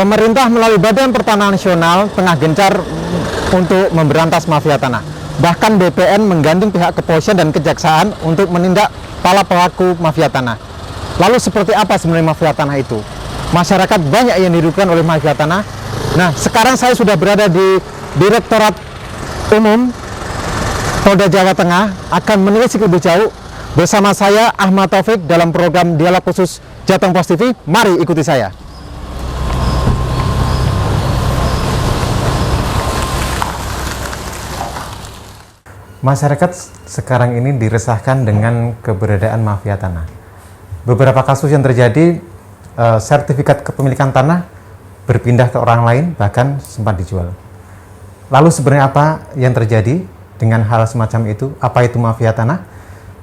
Pemerintah melalui Badan Pertanahan Nasional tengah gencar untuk memberantas mafia tanah. Bahkan BPN menggandeng pihak kepolisian dan kejaksaan untuk menindak para pelaku mafia tanah. Lalu seperti apa sebenarnya mafia tanah itu? Masyarakat banyak yang dirugikan oleh mafia tanah. Nah, sekarang saya sudah berada di Direktorat Umum Polda Jawa Tengah akan menelisik lebih jauh bersama saya Ahmad Taufik dalam program Dialog Khusus Jateng Pos TV. Mari ikuti saya. Masyarakat sekarang ini diresahkan dengan keberadaan mafia tanah. Beberapa kasus yang terjadi, sertifikat kepemilikan tanah berpindah ke orang lain, bahkan sempat dijual. Lalu sebenarnya apa yang terjadi dengan hal semacam itu? Apa itu mafia tanah?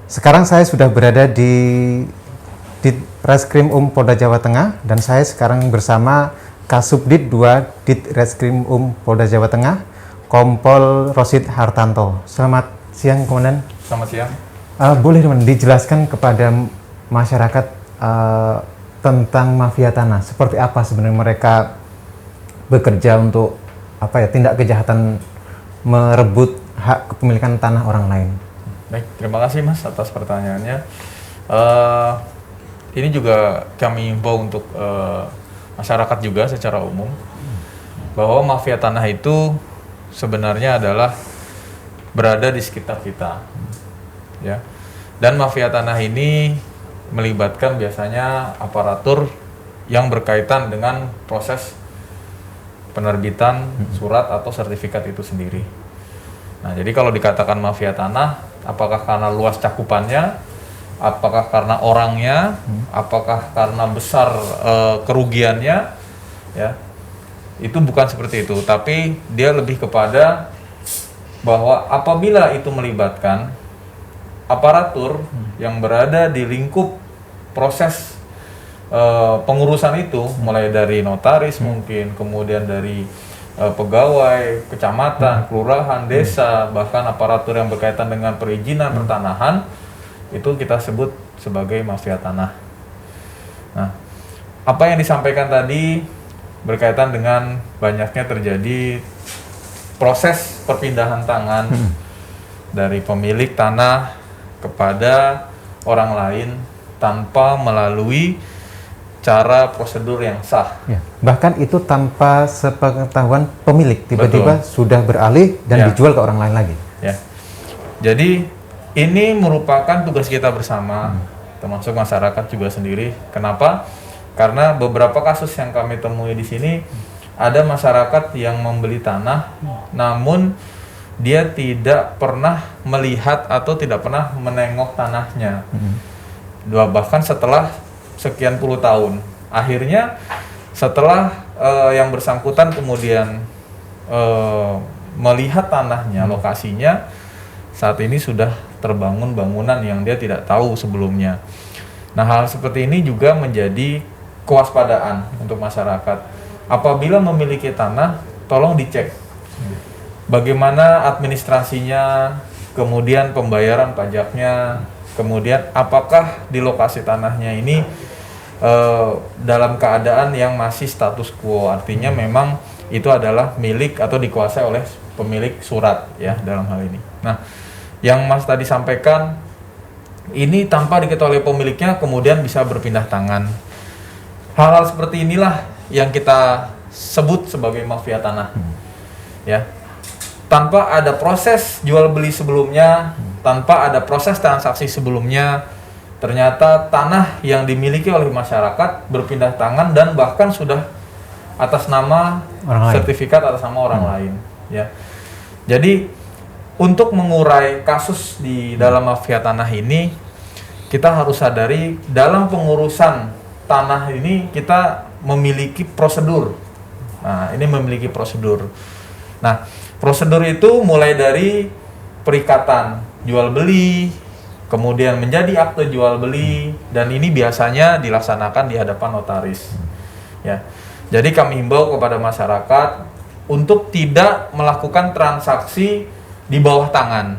Sekarang saya sudah berada di Reskrim Polda Jawa Tengah, dan saya sekarang bersama Kasubdit 2 Ditreskrim Polda Jawa Tengah, Kompol Rosid Hartanto. Selamat siang, Komandan. Selamat siang. Boleh dijelaskan kepada masyarakat tentang mafia tanah? Seperti apa sebenarnya mereka bekerja untuk tindak kejahatan merebut hak kepemilikan tanah orang lain? Baik, terima kasih Mas atas pertanyaannya. Ini juga kami himbau untuk masyarakat juga secara umum bahwa mafia tanah itu sebenarnya adalah berada di sekitar kita, ya. Dan mafia tanah ini melibatkan biasanya aparatur yang berkaitan dengan proses penerbitan surat atau sertifikat itu sendiri. Nah, jadi kalau dikatakan mafia tanah, apakah karena luas cakupannya, apakah karena orangnya, apakah karena besar kerugiannya, ya. Itu bukan seperti itu, tapi dia lebih kepada bahwa apabila itu melibatkan aparatur yang berada di lingkup proses pengurusan itu, mulai dari notaris mungkin, kemudian dari pegawai, kecamatan, kelurahan, desa, bahkan aparatur yang berkaitan dengan perizinan pertanahan, itu kita sebut sebagai mafia tanah. Nah, apa yang disampaikan tadi berkaitan dengan banyaknya terjadi proses perpindahan tangan dari pemilik tanah kepada orang lain tanpa melalui cara prosedur yang sah. Ya, bahkan itu tanpa sepengetahuan pemilik, tiba-tiba sudah beralih dan dijual ke orang lain lagi. Ya. Jadi ini merupakan tugas kita bersama, termasuk masyarakat juga sendiri. Kenapa? Karena beberapa kasus yang kami temui di sini, ada masyarakat yang membeli tanah, namun dia tidak pernah melihat atau tidak pernah menengok tanahnya. Bahkan setelah sekian puluh tahun, akhirnya setelah yang bersangkutan kemudian melihat tanahnya, lokasinya, saat ini sudah terbangun bangunan yang dia tidak tahu sebelumnya. Nah, hal seperti ini juga menjadi kewaspadaan untuk masyarakat. Apabila memiliki tanah, tolong dicek bagaimana administrasinya, kemudian pembayaran pajaknya, kemudian apakah di lokasi tanahnya ini dalam keadaan yang masih status quo, artinya memang itu adalah milik atau dikuasai oleh pemilik surat, ya, dalam hal ini. Nah, yang Mas tadi sampaikan ini tanpa diketahui pemiliknya kemudian bisa berpindah tangan. Hal-hal seperti inilah yang kita sebut sebagai mafia tanah, ya. Tanpa ada proses jual beli sebelumnya, tanpa ada proses transaksi sebelumnya, ternyata tanah yang dimiliki oleh masyarakat berpindah tangan dan bahkan sudah atas nama sertifikat atas nama orang lain, ya. Jadi untuk mengurai kasus di dalam mafia tanah ini, kita harus sadari dalam pengurusan tanah ini kita memiliki prosedur. Nah, ini memiliki prosedur. Nah, prosedur itu mulai dari perikatan jual beli, kemudian menjadi akte jual beli, dan ini biasanya dilaksanakan di hadapan notaris. Ya. Jadi kami himbau kepada masyarakat untuk tidak melakukan transaksi di bawah tangan.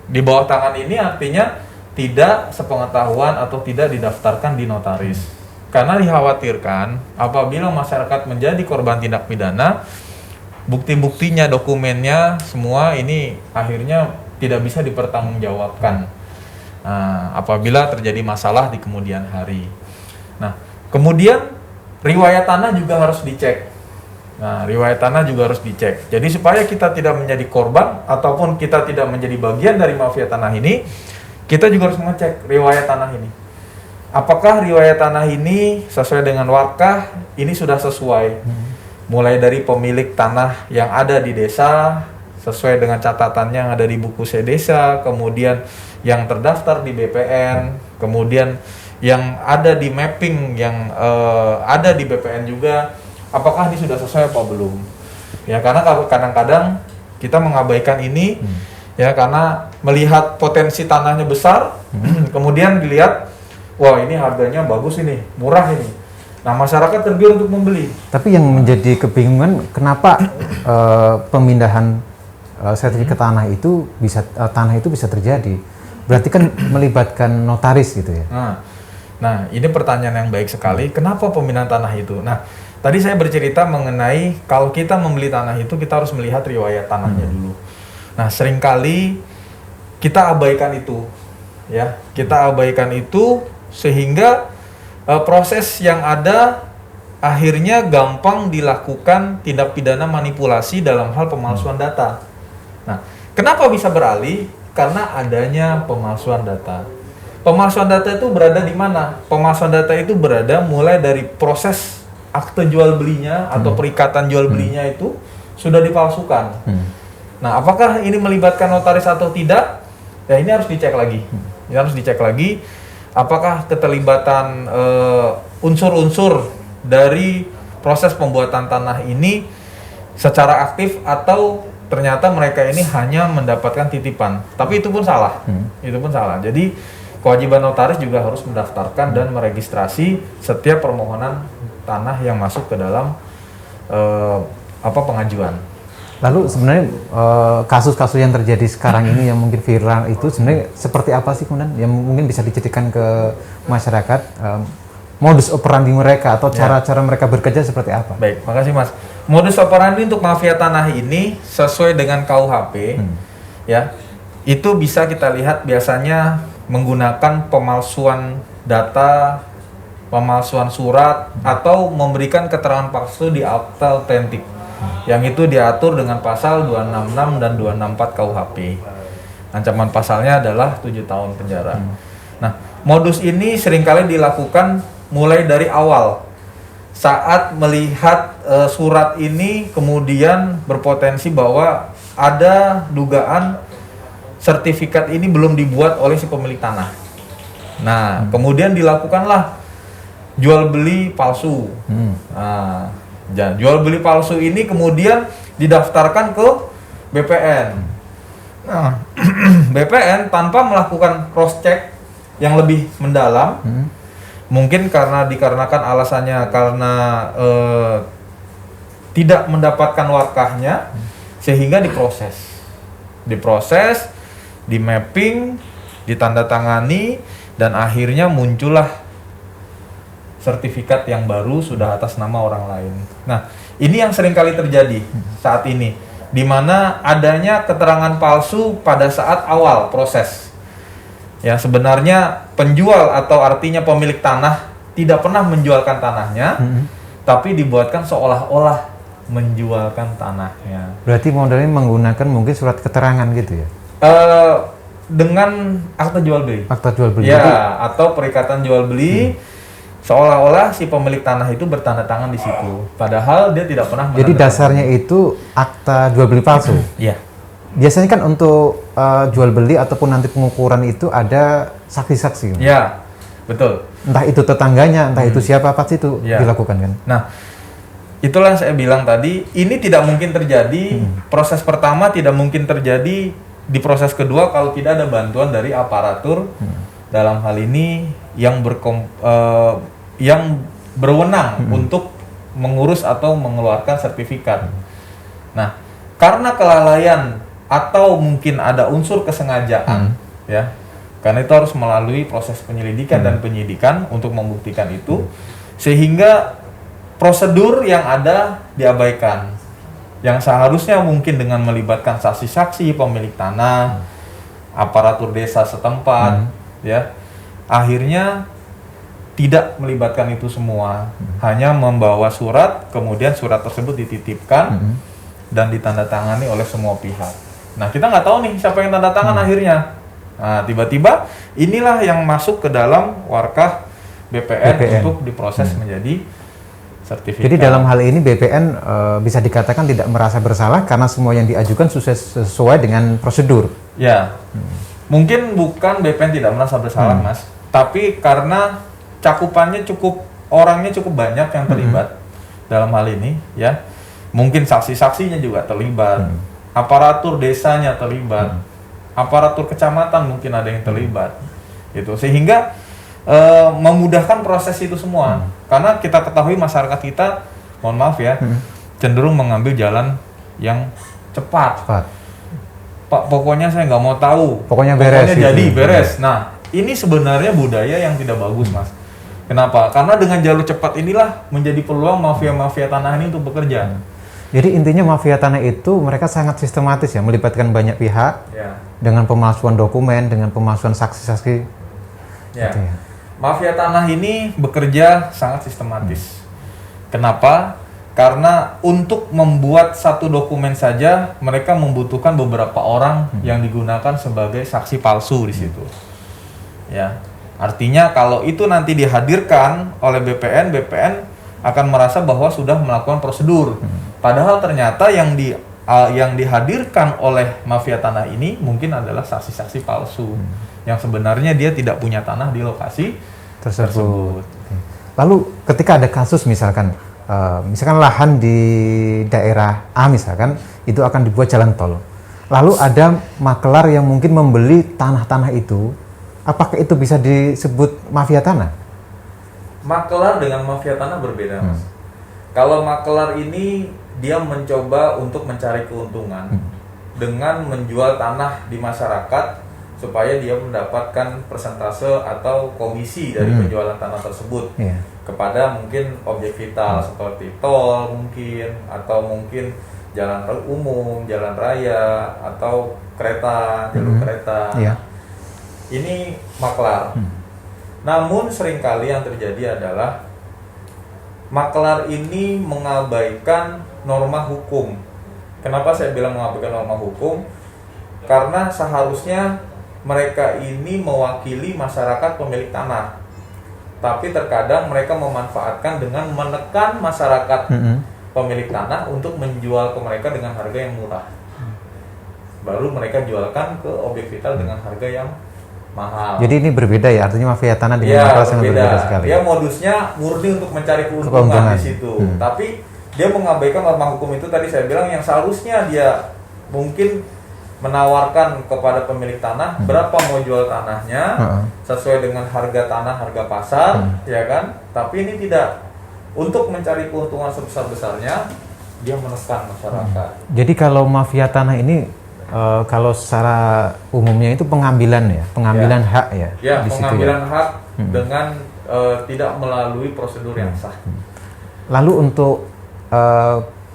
Di bawah tangan ini artinya tidak sepengetahuan atau tidak didaftarkan di notaris. Karena dikhawatirkan apabila masyarakat menjadi korban tindak pidana, bukti-buktinya, dokumennya, semua ini akhirnya tidak bisa dipertanggungjawabkan. Nah, apabila terjadi masalah di kemudian hari. Nah, kemudian riwayat tanah juga harus dicek. Nah, riwayat tanah juga harus dicek. Jadi supaya kita tidak menjadi korban ataupun kita tidak menjadi bagian dari mafia tanah ini, kita juga harus mengecek riwayat tanah ini. Apakah riwayat tanah ini sesuai dengan warkah? Ini sudah sesuai. Mulai dari pemilik tanah yang ada di desa, sesuai dengan catatannya yang ada di buku sedesa, kemudian yang terdaftar di BPN, kemudian yang ada di mapping, yang ada di BPN juga, apakah ini sudah sesuai apa belum? Ya, karena kadang-kadang kita mengabaikan ini, ya, karena melihat potensi tanahnya besar, kemudian dilihat, wah ini harganya bagus ini, murah ini. Nah, masyarakat tergiur untuk membeli. Tapi yang menjadi kebingungan, kenapa pemindahan sertifikat tanah itu bisa terjadi? Berarti kan melibatkan notaris gitu ya? Nah, ini pertanyaan yang baik sekali. Kenapa pemindahan tanah itu? Nah, tadi saya bercerita mengenai kalau kita membeli tanah itu kita harus melihat riwayat tanahnya dulu. Nah, seringkali kita abaikan itu, ya. Kita abaikan itu sehingga proses yang ada akhirnya gampang dilakukan tindak pidana manipulasi dalam hal pemalsuan data. Nah, kenapa bisa beralih? Karena adanya pemalsuan data. Pemalsuan data itu berada di mana? Pemalsuan data itu berada mulai dari proses akte jual belinya atau perikatan jual belinya itu sudah dipalsukan. Nah, apakah ini melibatkan notaris atau tidak? Ya, ini harus dicek lagi. Ini harus dicek lagi. Apakah keterlibatan unsur-unsur dari proses pembuatan tanah ini secara aktif atau ternyata mereka ini hanya mendapatkan titipan. Tapi itu pun salah. Itu pun salah. Jadi kewajiban notaris juga harus mendaftarkan dan meregistrasi setiap permohonan tanah yang masuk ke dalam pengajuan. Lalu sebenarnya kasus-kasus yang terjadi sekarang ini yang mungkin viral itu sebenarnya seperti apa sih kemudian yang mungkin bisa diceritakan ke masyarakat, modus operandi mereka atau cara-cara mereka bekerja seperti apa? Baik, makasih Mas. Modus operandi untuk mafia tanah ini sesuai dengan KUHP, ya, itu bisa kita lihat biasanya menggunakan pemalsuan data, pemalsuan surat, atau memberikan keterangan palsu di akta autentik. Yang itu diatur dengan pasal 266 dan 264 KUHP. Ancaman pasalnya adalah 7 tahun penjara. Nah, modus ini seringkali dilakukan mulai dari awal. Saat melihat surat ini kemudian berpotensi bahwa ada dugaan sertifikat ini belum dibuat oleh si pemilik tanah. Nah, kemudian dilakukanlah jual beli palsu. Nah, jual beli palsu ini kemudian didaftarkan ke BPN. Nah, BPN tanpa melakukan cross check yang lebih mendalam, mungkin dikarenakan alasannya karena tidak mendapatkan warkahnya, sehingga diproses, di mapping, ditandatangani, dan akhirnya muncullah sertifikat yang baru sudah atas nama orang lain. Nah, ini yang sering kali terjadi saat ini, di mana adanya keterangan palsu pada saat awal proses. Ya, sebenarnya penjual atau artinya pemilik tanah tidak pernah menjualkan tanahnya, tapi dibuatkan seolah-olah menjualkan tanahnya. Berarti modelnya menggunakan mungkin surat keterangan gitu ya? Dengan akta jual beli. Akta jual beli. Ya, atau perikatan jual beli. Seolah-olah si pemilik tanah itu bertanda tangan di situ, padahal dia tidak pernah. Jadi dasarnya itu akta jual beli palsu. Iya. Biasanya kan untuk jual beli ataupun nanti pengukuran itu ada saksi-saksi. Iya, betul. Entah itu tetangganya, entah itu siapa, pasti itu dilakukan kan. Nah, itulah saya bilang tadi, ini tidak mungkin terjadi. Proses pertama tidak mungkin terjadi di proses kedua kalau tidak ada bantuan dari aparatur. Dalam hal ini yang berwenang untuk mengurus atau mengeluarkan sertifikat. Nah, karena kelalaian atau mungkin ada unsur kesengajaan, ya, karena itu harus melalui proses penyelidikan dan penyidikan untuk membuktikan itu. Sehingga prosedur yang ada diabaikan. Yang seharusnya mungkin dengan melibatkan saksi-saksi, pemilik tanah, aparatur desa setempat, ya, akhirnya tidak melibatkan itu semua, hanya membawa surat, kemudian surat tersebut dititipkan dan ditandatangani oleh semua pihak. Nah, kita nggak tahu nih siapa yang tanda tangan akhirnya. Nah, tiba-tiba inilah yang masuk ke dalam warkah BPN. Untuk diproses menjadi sertifikat. Jadi dalam hal ini BPN bisa dikatakan tidak merasa bersalah karena semua yang diajukan sesuai dengan prosedur. Ya, mungkin bukan BPN tidak merasa bersalah, Mas, tapi karena cakupannya orangnya cukup banyak yang terlibat dalam hal ini, ya. Mungkin saksi-saksinya juga terlibat, aparatur desanya terlibat, aparatur kecamatan mungkin ada yang terlibat, gitu. Sehingga memudahkan proses itu semua. Karena kita ketahui masyarakat kita, mohon maaf ya, cenderung mengambil jalan yang cepat. Pak, pokoknya saya nggak mau tahu. Pokoknya beres. Pokoknya jadi beres. Nah, ini sebenarnya budaya yang tidak bagus, Mas. Kenapa? Karena dengan jalur cepat inilah menjadi peluang mafia-mafia tanah ini untuk bekerja. Jadi intinya mafia tanah itu mereka sangat sistematis ya, melibatkan banyak pihak dengan pemalsuan dokumen, dengan pemalsuan saksi-saksi. Ya. Gitu ya. Mafia tanah ini bekerja sangat sistematis. Kenapa? Karena untuk membuat satu dokumen saja mereka membutuhkan beberapa orang yang digunakan sebagai saksi palsu di situ. Ya. Artinya kalau itu nanti dihadirkan oleh BPN akan merasa bahwa sudah melakukan prosedur. Padahal ternyata yang dihadirkan oleh mafia tanah ini mungkin adalah saksi-saksi palsu. Yang sebenarnya dia tidak punya tanah di lokasi tersebut. Lalu ketika ada kasus misalkan lahan di daerah A misalkan itu akan dibuat jalan tol. Lalu ada makelar yang mungkin membeli tanah-tanah itu, apakah itu bisa disebut mafia tanah? Makelar dengan mafia tanah berbeda, Mas. Kalau makelar ini dia mencoba untuk mencari keuntungan dengan menjual tanah di masyarakat supaya dia mendapatkan persentase atau komisi dari penjualan tanah tersebut kepada mungkin objek vital seperti tol mungkin, atau mungkin jalan umum, jalan raya, atau kereta, jalur kereta. Ini maklar. Namun seringkali yang terjadi adalah maklar ini mengabaikan norma hukum. Kenapa saya bilang mengabaikan norma hukum? Karena seharusnya mereka ini mewakili masyarakat pemilik tanah, tapi terkadang mereka memanfaatkan dengan menekan masyarakat pemilik tanah untuk menjual ke mereka dengan harga yang murah. Baru mereka jualkan ke objek vital dengan harga yang mahal. Jadi ini berbeda ya, artinya mafia tanah dengan maklar sangat berbeda sekali. Dia modusnya murni untuk mencari keuntungan di situ, tapi dia mengabaikan norma hukum itu tadi saya bilang yang seharusnya dia mungkin menawarkan kepada pemilik tanah berapa mau jual tanahnya sesuai dengan harga tanah, harga pasar, ya kan? Tapi ini tidak, untuk mencari keuntungan sebesar-besarnya dia menekan masyarakat. Jadi kalau mafia tanah ini kalau secara umumnya itu pengambilan hak ya. Ya, pengambilan hak dengan tidak melalui prosedur yang sah. Lalu untuk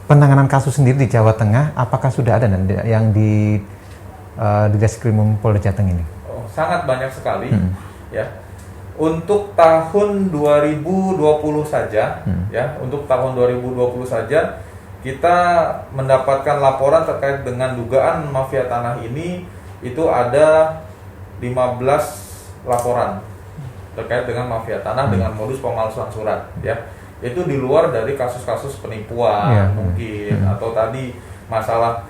penanganan kasus sendiri di Jawa Tengah, apakah sudah ada yang di Reskrimum Polda Jateng ini? Sangat banyak sekali, ya. Untuk tahun 2020 saja, ya, untuk tahun 2020 saja kita mendapatkan laporan terkait dengan dugaan mafia tanah ini itu ada 15 laporan terkait dengan mafia tanah dengan modus pemalsuan surat, ya. Itu di luar dari kasus-kasus penipuan mungkin atau tadi masalah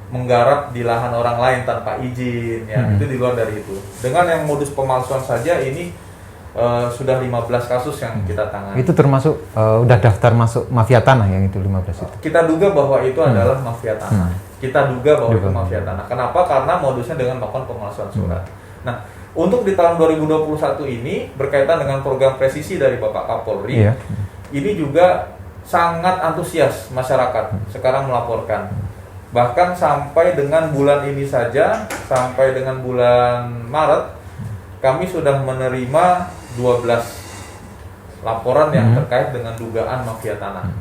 menggarap di lahan orang lain tanpa izin, ya. Itu di luar dari itu. Dengan yang modus pemalsuan saja ini sudah 15 kasus yang kita tangani. Itu termasuk udah daftar masuk mafia tanah yang itu 15 itu. Kita duga bahwa itu adalah mafia tanah. Kita duga bahwa itu mafia tanah. Kenapa? Karena modusnya dengan melakukan pemalsuan surat. Nah, untuk di tahun 2021 ini berkaitan dengan program presisi dari Bapak Kapolri, ini juga sangat antusias masyarakat sekarang melaporkan. Bahkan sampai dengan bulan ini saja, sampai dengan bulan Maret, kami sudah menerima 12 laporan yang terkait dengan dugaan mafia tanah.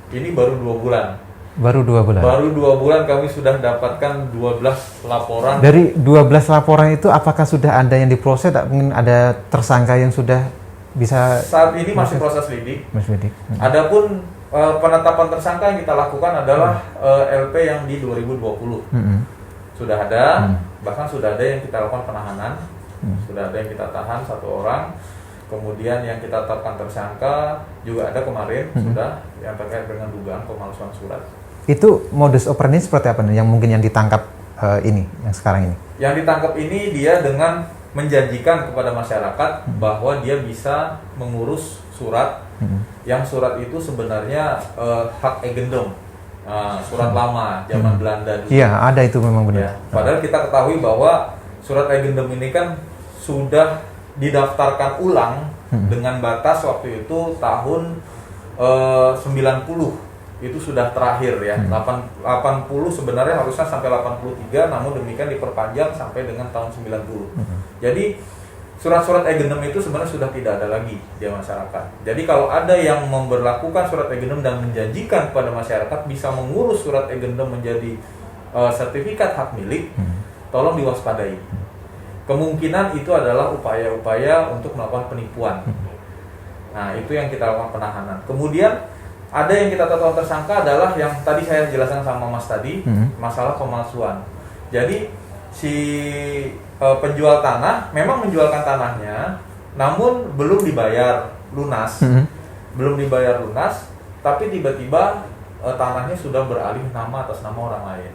Ini baru 2 bulan. Baru 2 bulan. Baru 2 bulan kami sudah dapatkan 12 laporan. Dari 12 laporan itu apakah sudah ada yang diproses? Mungkin ada tersangka yang sudah bisa? Saat ini masih proses lidik. Adapun penetapan tersangka yang kita lakukan adalah LP yang di 2020. Sudah ada, bahkan sudah ada yang kita lakukan penahanan. Sudah ada yang kita tahan 1 orang. Kemudian yang kita tetapkan tersangka juga ada kemarin sudah yang terkait dengan dugaan pemalsuan surat. Itu modus operandi seperti apa nih yang mungkin yang ditangkap ini yang sekarang ini? Yang ditangkap ini dia dengan menjanjikan kepada masyarakat bahwa dia bisa mengurus surat yang surat itu sebenarnya hak egendom, surat lama zaman Belanda dulu. Iya, ada itu memang benar. Ya, padahal kita ketahui bahwa surat egendom ini kan sudah didaftarkan ulang dengan batas waktu itu tahun 90. Itu sudah terakhir ya. 80 sebenarnya harusnya sampai 83, namun demikian diperpanjang sampai dengan tahun 90. Jadi surat-surat egendom itu sebenarnya sudah tidak ada lagi di masyarakat. Jadi kalau ada yang memberlakukan surat egendom dan menjanjikan kepada masyarakat bisa mengurus surat egendom menjadi sertifikat hak milik, tolong diwaspadai. Kemungkinan itu adalah upaya-upaya untuk melakukan penipuan. Nah, itu yang kita lakukan penahanan. Kemudian ada yang kita tetapkan tersangka adalah yang tadi saya jelaskan sama Mas tadi, masalah pemalsuan. Jadi si penjual tanah memang menjualkan tanahnya, namun belum dibayar lunas, tapi tiba-tiba tanahnya sudah beralih nama atas nama orang lain.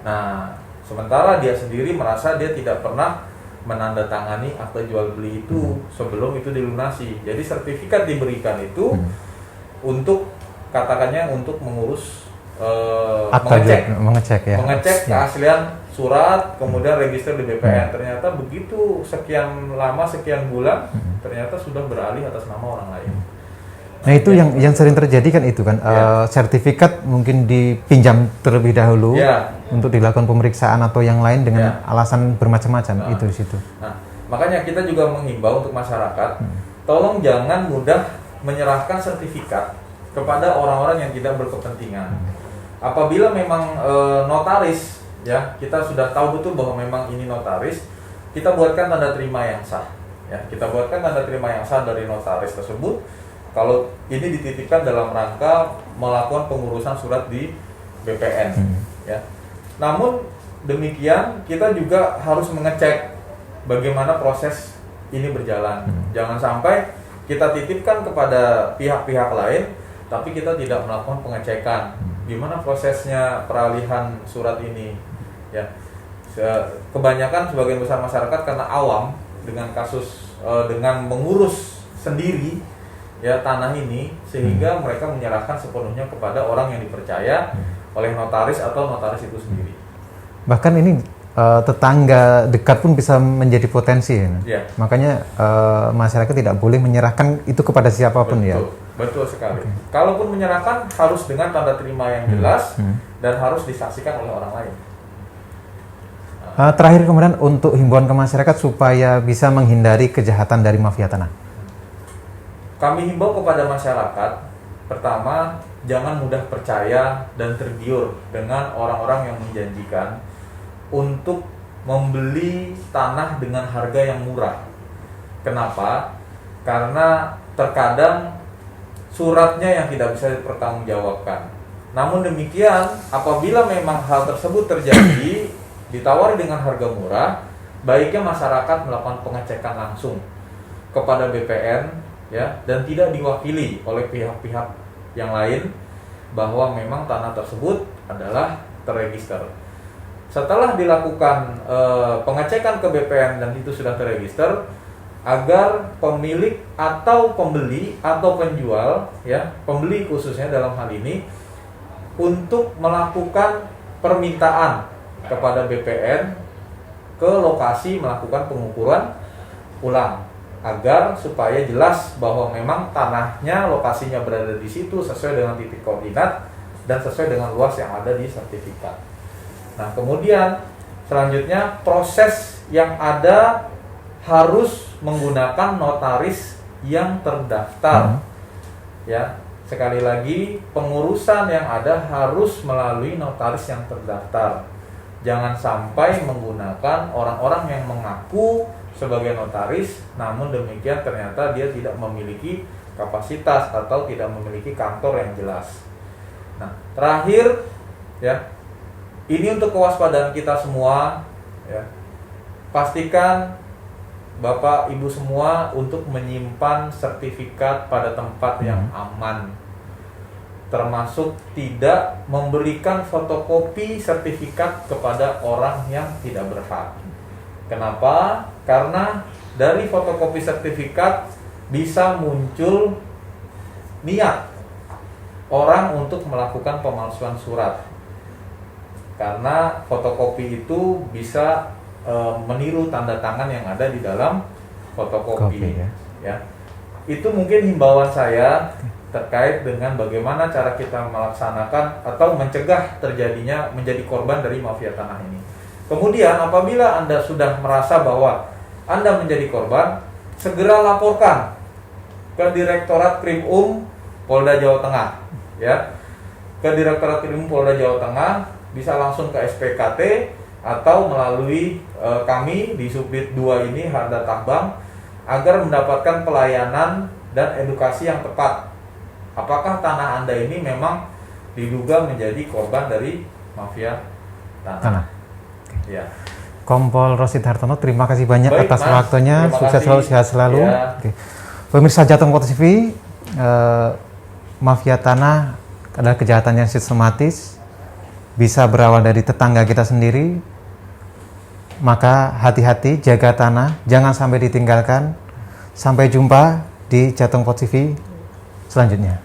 Nah, sementara dia sendiri merasa dia tidak pernah menandatangani akta jual beli itu sebelum itu dilunasi. Jadi sertifikat diberikan itu untuk katakannya untuk mengurus mengecek keaslian surat, kemudian register di BPN. Ternyata begitu sekian lama, sekian bulan, ternyata sudah beralih atas nama orang lain. Nah, itu yang sering terjadi kan itu kan, sertifikat mungkin dipinjam terlebih dahulu untuk dilakukan pemeriksaan atau yang lain dengan alasan bermacam-macam itu di situ. Nah, makanya kita juga menghimbau untuk masyarakat, tolong jangan mudah menyerahkan sertifikat kepada orang-orang yang tidak berkepentingan. Apabila memang notaris, ya kita sudah tahu betul bahwa memang ini notaris, kita buatkan tanda terima yang sah. Ya, kita buatkan tanda terima yang sah dari notaris tersebut. Kalau ini dititipkan dalam rangka melakukan pengurusan surat di BPN, ya. Namun demikian kita juga harus mengecek bagaimana proses ini berjalan. Jangan sampai kita titipkan kepada pihak-pihak lain, tapi kita tidak melakukan pengecekan. Gimana prosesnya peralihan surat ini? Ya, kebanyakan sebagian besar masyarakat karena awam dengan kasus dengan mengurus sendiri ya tanah ini, sehingga mereka menyerahkan sepenuhnya kepada orang yang dipercaya oleh notaris atau notaris itu sendiri. Bahkan ini tetangga dekat pun bisa menjadi potensi ya. Makanya masyarakat tidak boleh menyerahkan itu kepada siapapun. Betul sekali. Kalaupun menyerahkan harus dengan tanda terima yang jelas dan harus disaksikan oleh orang lain. Terakhir kemudian untuk himbauan ke masyarakat supaya bisa menghindari kejahatan dari mafia tanah. Kami himbau kepada masyarakat, pertama, jangan mudah percaya dan tergiur dengan orang-orang yang menjanjikan untuk membeli tanah dengan harga yang murah. Kenapa? Karena terkadang suratnya yang tidak bisa dipertanggungjawabkan. Namun demikian, apabila memang hal tersebut terjadi, ditawari dengan harga murah, baiknya masyarakat melakukan pengecekan langsung kepada BPN, ya, dan tidak diwakili oleh pihak-pihak yang lain bahwa memang tanah tersebut adalah terregister. Setelah dilakukan pengecekan ke BPN dan itu sudah terregister, agar pemilik atau pembeli atau penjual, ya, pembeli khususnya dalam hal ini, untuk melakukan permintaan kepada BPN ke lokasi melakukan pengukuran ulang, agar supaya jelas bahwa memang tanahnya, lokasinya berada di situ sesuai dengan titik koordinat dan sesuai dengan luas yang ada di sertifikat. Nah, kemudian selanjutnya proses yang ada harus menggunakan notaris yang terdaftar. Ya, sekali lagi pengurusan yang ada harus melalui notaris yang terdaftar. Jangan sampai menggunakan orang-orang yang mengaku sebagai notaris, namun demikian ternyata dia tidak memiliki kapasitas atau tidak memiliki kantor yang jelas. Nah, terakhir ya, ini untuk kewaspadaan kita semua ya. Pastikan Bapak Ibu semua untuk menyimpan sertifikat pada tempat yang aman, termasuk tidak memberikan fotokopi sertifikat kepada orang yang tidak berhak. Kenapa? Karena dari fotokopi sertifikat bisa muncul niat orang untuk melakukan pemalsuan surat. Karena fotokopi itu bisa meniru tanda tangan yang ada di dalam fotokopi. Ya. Itu mungkin himbauan saya terkait dengan bagaimana cara kita melaksanakan atau mencegah terjadinya menjadi korban dari mafia tanah ini. Kemudian apabila Anda sudah merasa bahwa Anda menjadi korban, segera laporkan ke Direktorat Krim Polda Jawa Tengah, ya. Ke Direktorat Krim Polda Jawa Tengah, bisa langsung ke SPKT atau melalui kami di Subdit 2 ini Harda Tambang, agar mendapatkan pelayanan dan edukasi yang tepat. Apakah tanah Anda ini memang diduga menjadi korban dari mafia tanah? Ya. Kompol Rosid Hartono, terima kasih banyak atas Mas, waktunya. Sukses selalu, sehat selalu. Ya. Oke. Pemirsa Jateng Foto TV, mafia tanah adalah kejahatan yang sistematis, bisa berawal dari tetangga kita sendiri. Maka hati-hati, jaga tanah, jangan sampai ditinggalkan. Sampai jumpa di Jateng Foto TV selanjutnya.